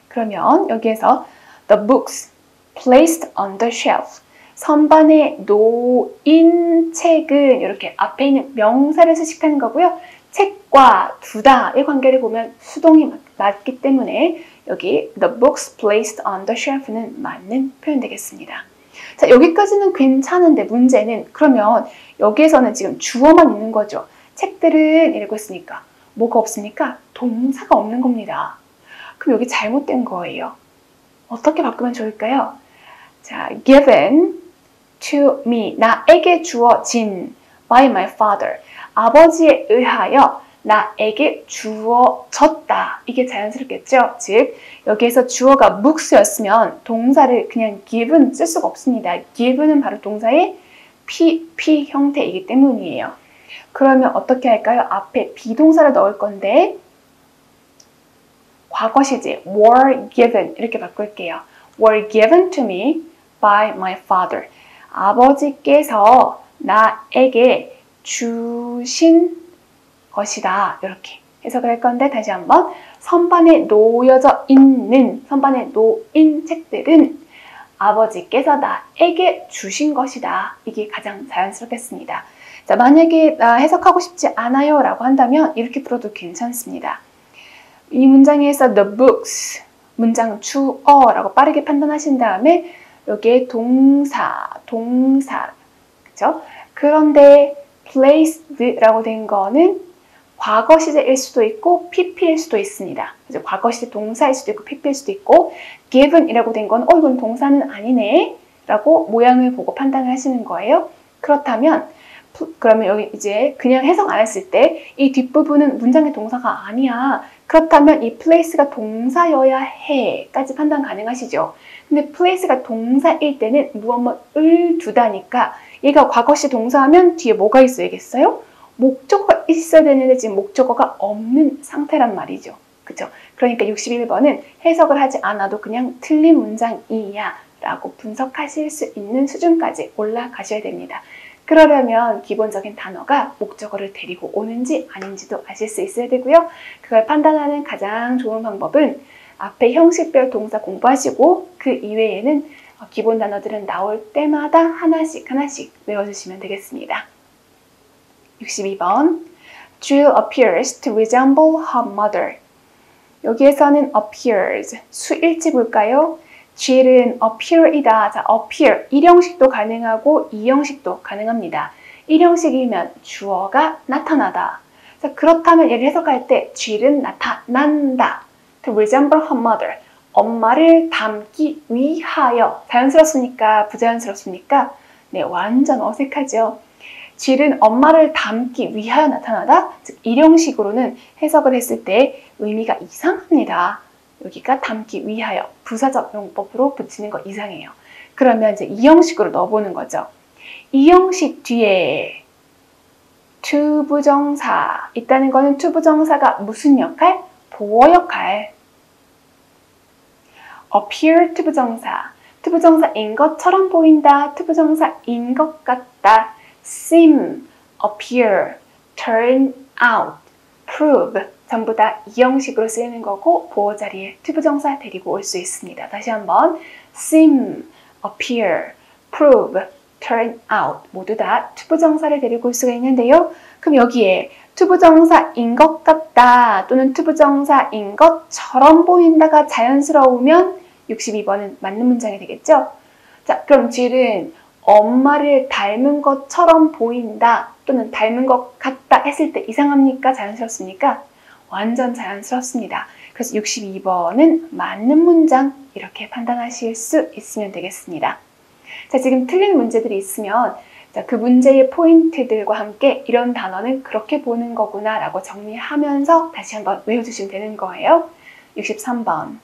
그러면 여기에서 the books placed on the shelf. 선반에 놓인 책은 이렇게 앞에 있는 명사를 수식하는 거고요. 책과 두다의 관계를 보면 수동이 맞기 때문에 여기 the books placed on the shelf는 맞는 표현 되겠습니다. 자, 여기까지는 괜찮은데 문제는 그러면 여기에서는 지금 주어만 있는 거죠. 책들은 이러고 있으니까 뭐가 없습니까? 동사가 없는 겁니다. 그럼 여기 잘못된 거예요. 어떻게 바꾸면 좋을까요? 자, given to me, 나에게 주어진 by my father, 아버지에 의하여 나에게 주어졌다. 이게 자연스럽겠죠? 즉, 여기에서 주어가 books였으면 동사를 그냥 given 쓸 수가 없습니다. given은 바로 동사의 PP 형태이기 때문이에요. 그러면 어떻게 할까요? 앞에 비동사를 넣을 건데 과거 시제 were given 이렇게 바꿀게요. were given to me by my father. 아버지께서 나에게 주신 것이다. 이렇게 해석을 할 건데 다시 한번 선반에 놓여져 있는, 선반에 놓인 책들은 아버지께서 나에게 주신 것이다. 이게 가장 자연스럽겠습니다. 자, 만약에 해석하고 싶지 않아요 라고 한다면 이렇게 풀어도 괜찮습니다. 이 문장에서 the books, 문장 주어라고 빠르게 판단하신 다음에 여기에 동사, 그죠? 그런데 place드라고 된 거는 과거 시제일 수도 있고 pp일 수도 있습니다. 그래서 과거 시제 동사일 수도 있고 pp일 수도 있고 given이라고 된 건 이건 동사는 아니네 라고 모양을 보고 판단을 하시는 거예요. 그렇다면 그러면 여기 이제 그냥 해석 안 했을 때 이 뒷부분은 문장의 동사가 아니야. 그렇다면 이 place가 동사여야 해 까지 판단 가능하시죠. 근데 place가 동사일 때는 무엇을 두다니까 얘가 과거시 동사하면 뒤에 뭐가 있어야겠어요? 목적어가 있어야 되는데 지금 목적어가 없는 상태란 말이죠. 그죠? 그러니까 61번은 해석을 하지 않아도 그냥 틀린 문장이야 라고 분석하실 수 있는 수준까지 올라가셔야 됩니다. 그러려면 기본적인 단어가 목적어를 데리고 오는지 아닌지도 아실 수 있어야 되고요. 그걸 판단하는 가장 좋은 방법은 앞에 형식별 동사 공부하시고 그 이외에는 기본 단어들은 나올 때마다 하나씩 외워주시면 되겠습니다. 62번 Jill appears to resemble her mother. 여기에서는 appears, 수일치 볼까요? Jill은 appear이다. 자, appear, 1형식도 가능하고 2형식도 가능합니다. 1형식이면 주어가 나타나다. 자, 그렇다면 얘를 해석할 때 Jill은 나타난다. To resemble her mother, 엄마를 닮기 위하여. 자연스럽습니까? 부자연스럽습니까? 네, 완전 어색하죠. Jill은 엄마를 닮기 위하여 나타나다. 즉, 1형식으로는 해석을 했을 때 의미가 이상합니다. 여기가 닮기 위하여 부사적 용법으로 붙이는 거 이상해요. 그러면 이제 2형식으로 넣어보는 거죠. 2형식 뒤에 투부정사 있다는 거는 투부정사가 무슨 역할? 보어 역할. appear 투부정사. 투부정사인 것처럼 보인다. 투부정사인 것 같다. seem, appear, turn out, prove 전부 다 2형식으로 쓰이는 거고 보어 자리에 투부정사 데리고 올 수 있습니다. 다시 한번 seem, appear, prove, turn out 모두 다 투부정사를 데리고 올 수가 있는데요. 그럼 여기에 투부정사인 것 같다 또는 투부정사인 것처럼 보인다가 자연스러우면 62번은 맞는 문장이 되겠죠? 자, 그럼 Jill은 엄마를 닮은 것처럼 보인다 또는 닮은 것 같다 했을 때 이상합니까? 자연스럽습니까? 완전 자연스럽습니다. 그래서 62번은 맞는 문장 이렇게 판단하실 수 있으면 되겠습니다. 자, 지금 틀린 문제들이 있으면 자, 그 문제의 포인트들과 함께 이런 단어는 그렇게 보는 거구나 라고 정리하면서 다시 한번 외워주시면 되는 거예요. 63번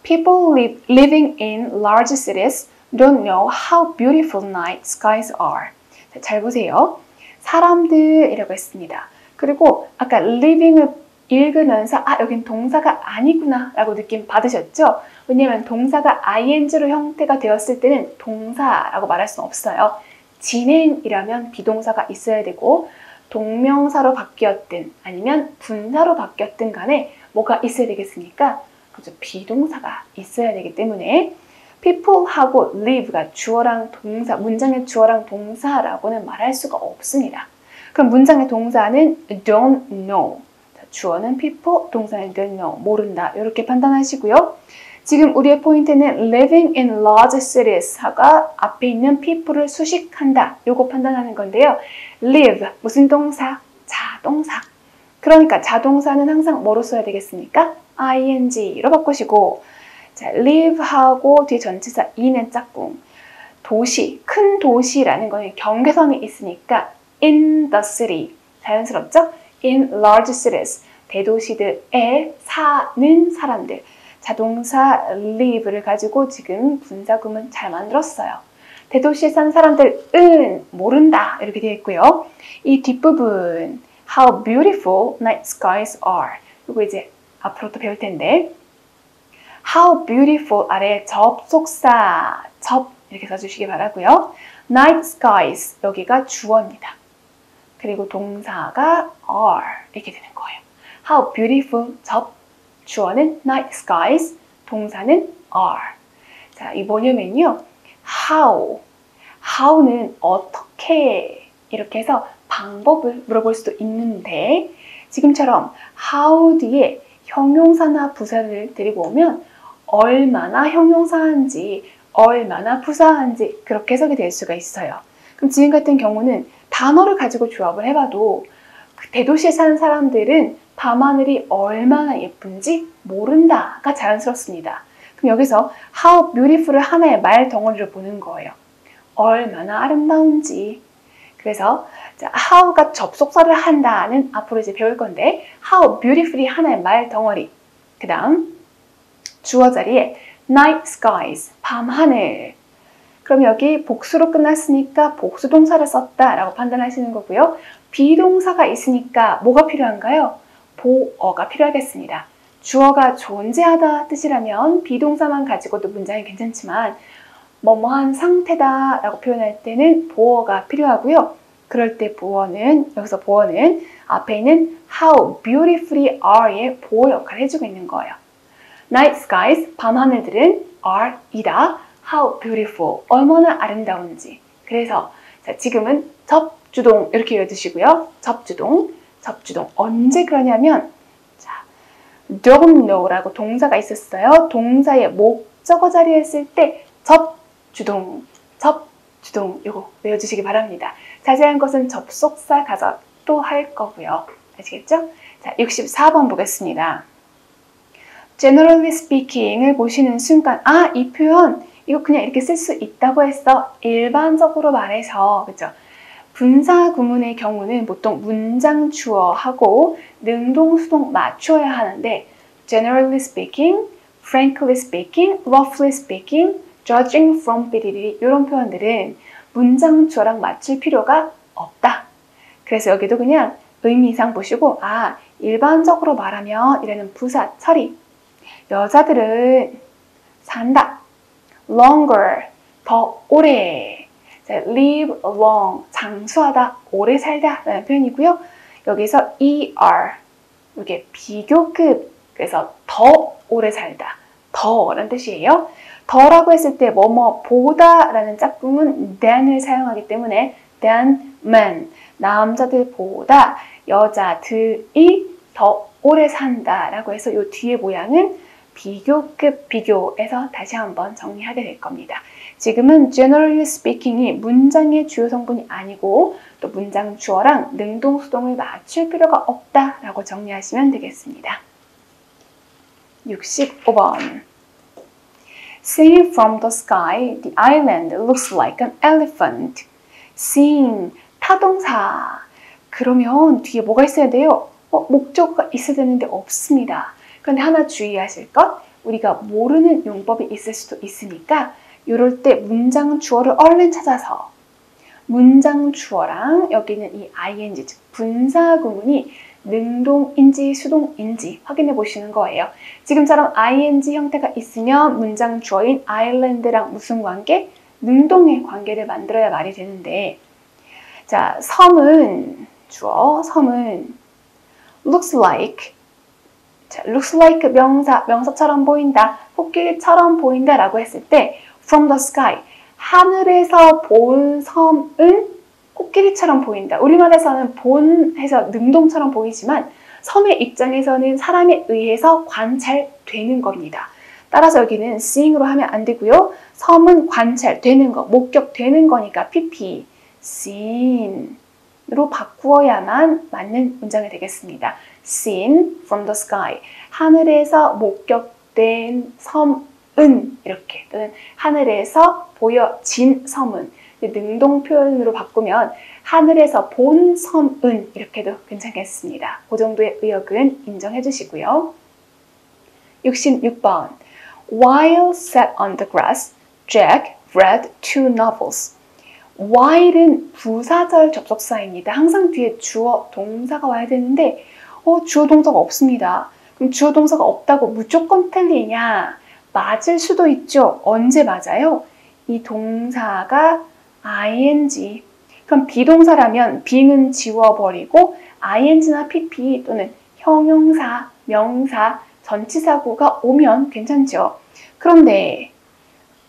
People living in large cities don't know how beautiful night skies are. 자, 잘 보세요. 사람들이라고 했습니다. 그리고 아까 living을 읽으면서 여긴 동사가 아니구나 라고 느낌 받으셨죠? 왜냐하면 동사가 ing로 형태가 되었을 때는 동사라고 말할 수는 없어요. 진행이라면 비동사가 있어야 되고 동명사로 바뀌었든 아니면 분사로 바뀌었든 간에 뭐가 있어야 되겠습니까? 그죠? 비동사가 있어야 되기 때문에 people하고 live가 주어랑 동사, 문장의 주어랑 동사라고는 말할 수가 없습니다. 그럼 문장의 동사는 don't know. 자, 주어는 people, 동사는 don't know. 모른다. 이렇게 판단하시고요. 지금 우리의 포인트는 living in large cities가 앞에 있는 people를 수식한다. 요거 판단하는 건데요. live, 무슨 동사? 자동사. 그러니까 자동사는 항상 뭐로 써야 되겠습니까? ing로 바꾸시고 자, live하고 뒤에 전치사 in의 짝꿍. 도시, 큰 도시라는 거는 경계선이 있으니까 in the city. 자연스럽죠? in large cities. 대도시들에 사는 사람들. 자동사 live를 가지고 지금 분사구문 잘 만들었어요. 대도시에 사는 사람들은 모른다. 이렇게 되어 있고요. 이 뒷부분 how beautiful night skies are. 이거 이제 앞으로 또 배울 텐데 How beautiful 아래 접속사, 이렇게 써주시기 바라고요. Night skies 여기가 주어입니다. 그리고 동사가 are 이렇게 되는 거예요. How beautiful 주어는 night skies, 동사는 are. 자, 이 뭐냐면요. how는 어떻게 이렇게 해서 방법을 물어볼 수도 있는데 지금처럼 how 뒤에 형용사나 부사를 데리고 오면 얼마나 형용사인지 얼마나 부사인지 그렇게 해석이 될 수가 있어요. 그럼 지금 같은 경우는 단어를 가지고 조합을 해봐도 그 대도시에 사는 사람들은 밤하늘이 얼마나 예쁜지 모른다가 자연스럽습니다. 그럼 여기서 how beautiful을 하나의 말 덩어리로 보는 거예요. 얼마나 아름다운지. 그래서 how가 접속사를 한다는 앞으로 이제 배울 건데 how beautifully 하나의 말 덩어리. 그 다음 주어 자리에 night skies, 밤하늘. 그럼 여기 복수로 끝났으니까 복수 동사를 썼다라고 판단하시는 거고요. 비동사가 있으니까 뭐가 필요한가요? 보어가 필요하겠습니다. 주어가 존재하다 뜻이라면 비동사만 가지고도 문장이 괜찮지만 뭐뭐한 상태다 라고 표현할 때는 보어가 필요하고요. 그럴 때 여기서 보어는 앞에 있는 how beautifully are의 보어 역할을 해주고 있는 거예요. Night skies, 밤하늘들은 are 이다. How beautiful, 얼마나 아름다운지. 그래서 지금은 접주동 이렇게 외워두시고요. 접주동 언제 그러냐면 don't know라고 동사가 있었어요. 동사의 목적어 자리에 했을 때 접주동 이거 외워주시기 바랍니다. 자세한 것은 접속사 가서 또 할 거고요. 아시겠죠? 자, 64번 보겠습니다. Generally speaking을 보시는 순간 이 표현 이거 그냥 이렇게 쓸 수 있다고 했어. 일반적으로 말해서 그렇죠? 분사 구문의 경우는 보통 문장 주어하고 능동 수동 맞춰야 하는데 generally speaking, frankly speaking, roughly speaking, judging from BDD 이런 표현들은 문장 주어랑 맞출 필요가 없다. 그래서 여기도 그냥 의미상 보시고 일반적으로 말하면 이라는 부사 처리 여자들은 산다. longer, 더 오래. live long, 장수하다, 오래 살다 라는 표현이고요. 여기서 er, 이게 비교급, 그래서 더 오래 살다, 더라는 뜻이에요. 더라고 했을 때 뭐뭐보다 라는 짝꿍은 than을 사용하기 때문에 than men, 남자들보다 여자들이 더 오래 산다 라고 해서 이 뒤에 모양은 비교급 비교에서 다시 한번 정리하게 될 겁니다. 지금은 generally speaking이 문장의 주요 성분이 아니고 또 문장 주어랑 능동 수동을 맞출 필요가 없다라고 정리하시면 되겠습니다. 65번 Seen from the sky, the island looks like an elephant. Seen, 타동사. 그러면 뒤에 뭐가 있어야 돼요? 목적어가 있어야 되는데 없습니다. 그런데 하나 주의하실 것, 우리가 모르는 용법이 있을 수도 있으니까 이럴 때 문장 주어를 얼른 찾아서 문장 주어랑 여기는 이 ing, 즉 분사 구문이 능동인지 수동인지 확인해 보시는 거예요. 지금처럼 ing 형태가 있으면 문장 주어인 island랑 무슨 관계? 능동의 관계를 만들어야 말이 되는데 자, 섬은 주어, 섬은 looks like looks like 명사처럼 보인다, 코끼리처럼 보인다 라고 했을 때 from the sky, 하늘에서 본 섬은 코끼리처럼 보인다. 우리말에서는 본 해서 능동처럼 보이지만 섬의 입장에서는 사람에 의해서 관찰되는 겁니다. 따라서 여기는 seeing으로 하면 안 되고요. 섬은 관찰되는 거, 목격되는 거니까 pp, seen으로 바꾸어야만 맞는 문장이 되겠습니다. Seen from the sky. 하늘에서 목격된 섬은 이렇게 또는 하늘에서 보여진 섬은 능동 표현으로 바꾸면 하늘에서 본 섬은 이렇게도 괜찮겠습니다. 그 정도의 의역은 인정해 주시고요. 66번 While sat on the grass, Jack read two novels. while은 부사절 접속사입니다. 항상 뒤에 주어, 동사가 와야 되는데 주어 동사가 없습니다. 그럼 주어 동사가 없다고 무조건 틀리냐? 맞을 수도 있죠. 언제 맞아요? 이 동사가 ing. 그럼 비동사라면 being은 지워버리고 ing나 pp 또는 형용사, 명사, 전치사구가 오면 괜찮죠. 그런데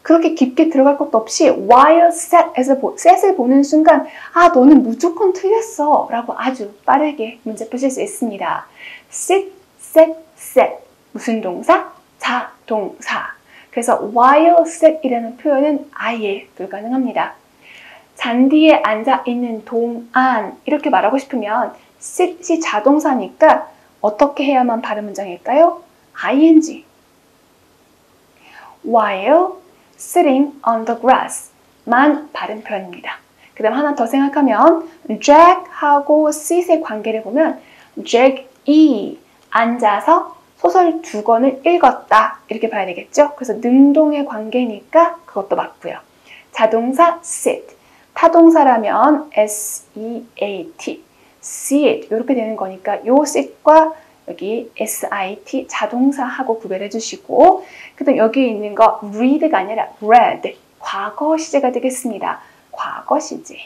그렇게 깊게 들어갈 것도 없이 while set을 보는 순간 너는 무조건 틀렸어 라고 아주 빠르게 문제 푸실 수 있습니다. sit, set 무슨 동사? 자동사. 그래서 while set이라는 표현은 아예 불가능합니다. 잔디에 앉아있는 동안 이렇게 말하고 싶으면 sit이 자동사니까 어떻게 해야만 바른 문장일까요? ing. while sitting on the grass 만 바른 표현입니다. 그 다음 하나 더 생각하면 Jack하고 sit의 관계를 보면 Jack이 앉아서 소설 2권을 읽었다 이렇게 봐야 되겠죠? 그래서 능동의 관계니까 그것도 맞고요. 자동사 sit, 타동사라면 S-E-A-T, sit 이렇게 되는 거니까 요 sit과 여기 SIT 자동사하고 구별해 주시고 그 다음 여기 있는 거 read가 아니라 read, 과거 시제가 되겠습니다. 과거 시제.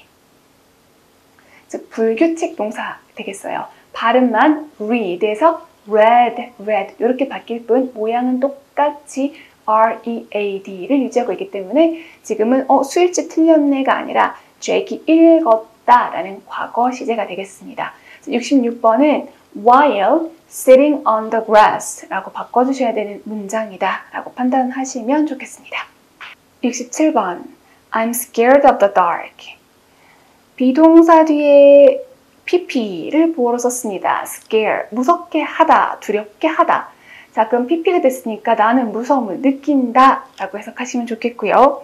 즉 불규칙 동사 되겠어요. 발음만 read에서 read 이렇게 바뀔 뿐 모양은 똑같이 R-E-A-D를 유지하고 있기 때문에 지금은 수일치 틀렸네가 아니라 잭이 읽었다 라는 과거 시제가 되겠습니다. 66번은 while sitting on the grass 라고 바꿔주셔야 되는 문장이다 라고 판단하시면 좋겠습니다. 67번 I'm scared of the dark. 비동사 뒤에 pp를 보어로 썼습니다. scare, 무섭게 하다, 두렵게 하다. 자, 그럼 pp가 됐으니까 나는 무서움을 느낀다 라고 해석하시면 좋겠고요.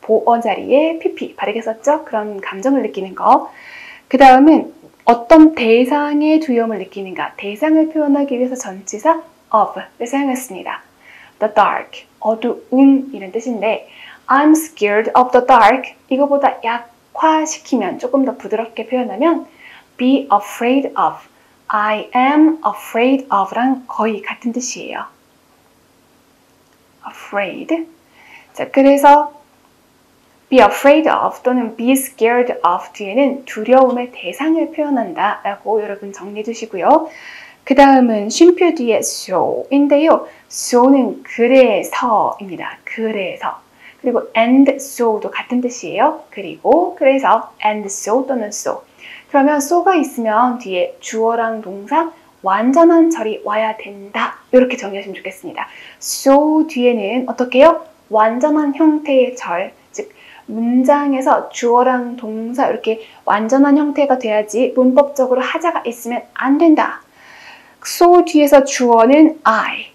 보어 자리에 pp 바르게 썼죠? 그런 감정을 느끼는 거. 그 다음은 어떤 대상의 두려움을 느끼는가. 대상을 표현하기 위해서 전치사 of를 사용했습니다. The dark, 어두운 이런 뜻인데 I'm scared of the dark. 이거보다 약화시키면 조금 더 부드럽게 표현하면 be afraid of, I am afraid of랑 거의 같은 뜻이에요. afraid. 자, 그래서 be afraid of 또는 be scared of 뒤에는 두려움의 대상을 표현한다 라고 여러분 정리해 두시고요. 그 다음은 쉼표 뒤에 so인데요. so는 그래서입니다. 그래서. 그리고 and so도 같은 뜻이에요. 그리고 그래서 and so 또는 so. 그러면 so가 있으면 뒤에 주어랑 동사 완전한 절이 와야 된다. 이렇게 정리하시면 좋겠습니다. so 뒤에는 어떻게 해요? 완전한 형태의 절, 즉 문장에서 주어랑 동사 이렇게 완전한 형태가 돼야지 문법적으로 하자가 있으면 안 된다. so 뒤에서 주어는 I,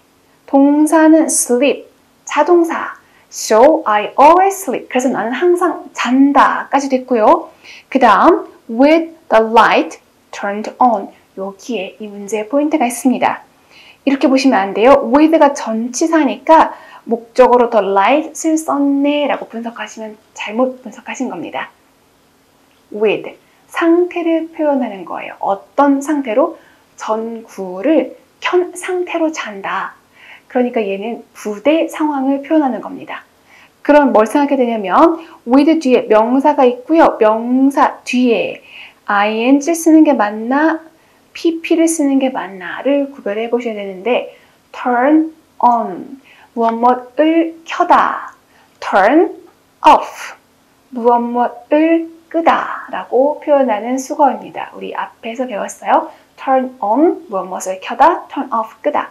동사는 sleep, 자동사 So I always sleep. 그래서 나는 항상 잔다 까지 됐고요. 그 다음 with the light turned on. 여기에 이 문제의 포인트가 있습니다. 이렇게 보시면 안 돼요. with가 전치사니까 목적어로 the light을 썼네 라고 분석하시면 잘못 분석하신 겁니다. with, 상태를 표현하는 거예요. 어떤 상태로? 전구를 켠 상태로 잔다. 그러니까 얘는 부대 상황을 표현하는 겁니다. 그럼 뭘 생각하게 되냐면 with 뒤에 명사가 있고요. 명사 뒤에 ing를 쓰는 게 맞나 pp를 쓰는 게 맞나를 구별해 보셔야 되는데 turn on, 무엇을 켜다. turn off, 무엇을 끄다 라고 표현하는 수거입니다. 우리 앞에서 배웠어요. turn on, 무엇을 켜다. turn off, 끄다.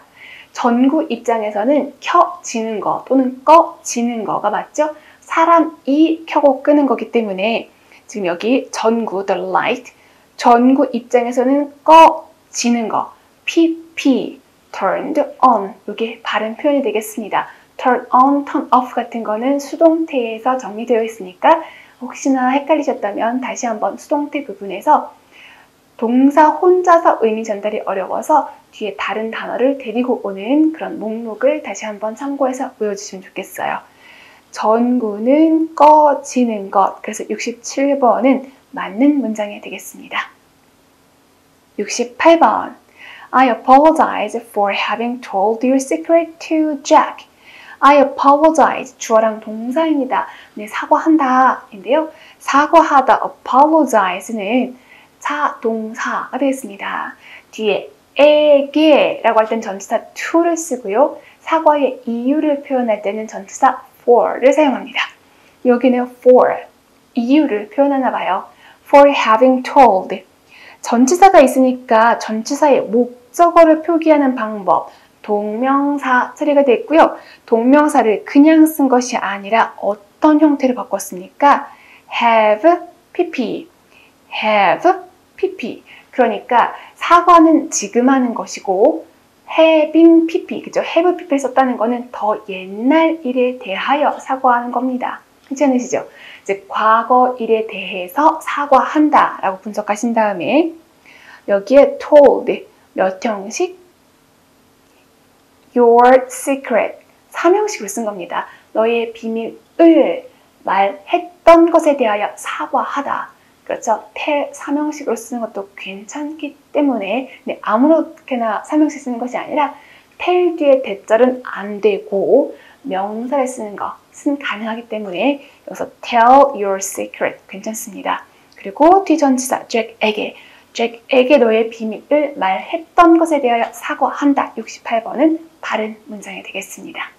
전구 입장에서는 켜지는 거 또는 꺼지는 거가 맞죠? 사람이 켜고 끄는 거기 때문에 지금 여기 전구, the light, 전구 입장에서는 꺼지는 거, pp, turned on, 이게 발음 표현이 되겠습니다. turn on, turn off 같은 거는 수동태에서 정리되어 있으니까 혹시나 헷갈리셨다면 다시 한번 수동태 부분에서 동사 혼자서 의미 전달이 어려워서 뒤에 다른 단어를 데리고 오는 그런 목록을 다시 한번 참고해서 외워주시면 좋겠어요. 전구는 꺼지는 것. 그래서 67번은 맞는 문장이 되겠습니다. 68번 I apologize for having told your secret to Jack. I apologize. 주어랑 동사입니다. 네, 사과한다. 인데요. 사과하다, apologize는 자동사가 되겠습니다. 뒤에 에게라고 할 땐 전치사 to를 쓰고요. 사과의 이유를 표현할 때는 전치사 for를 사용합니다. 여기는 for, 이유를 표현하나 봐요. For having told. 전치사가 있으니까 전치사의 목적어를 표기하는 방법, 동명사 처리가 됐고요. 동명사를 그냥 쓴 것이 아니라 어떤 형태로 바꿨습니까? have, pp, have, pp. 그러니까 사과는 지금 하는 것이고 having pp, 그죠? have pp를 썼다는 거는 더 옛날 일에 대하여 사과하는 겁니다. 괜찮으시죠? 즉 과거 일에 대해서 사과한다 라고 분석하신 다음에 여기에 told, 몇 형식? your secret, 3형식을 쓴 겁니다. 너의 비밀을 말했던 것에 대하여 사과하다. 그렇죠? tell 3형식으로 쓰는 것도 괜찮기 때문에 네, 아무렇게나 3형식 쓰는 것이 아니라 tell 뒤에 대절은 안 되고 명사를 쓰는 것은 가능하기 때문에 여기서 tell your secret 괜찮습니다. 그리고 뒤전치사 Jack에게 너의 비밀을 말했던 것에 대하여 사과한다. 68번은 바른 문장이 되겠습니다.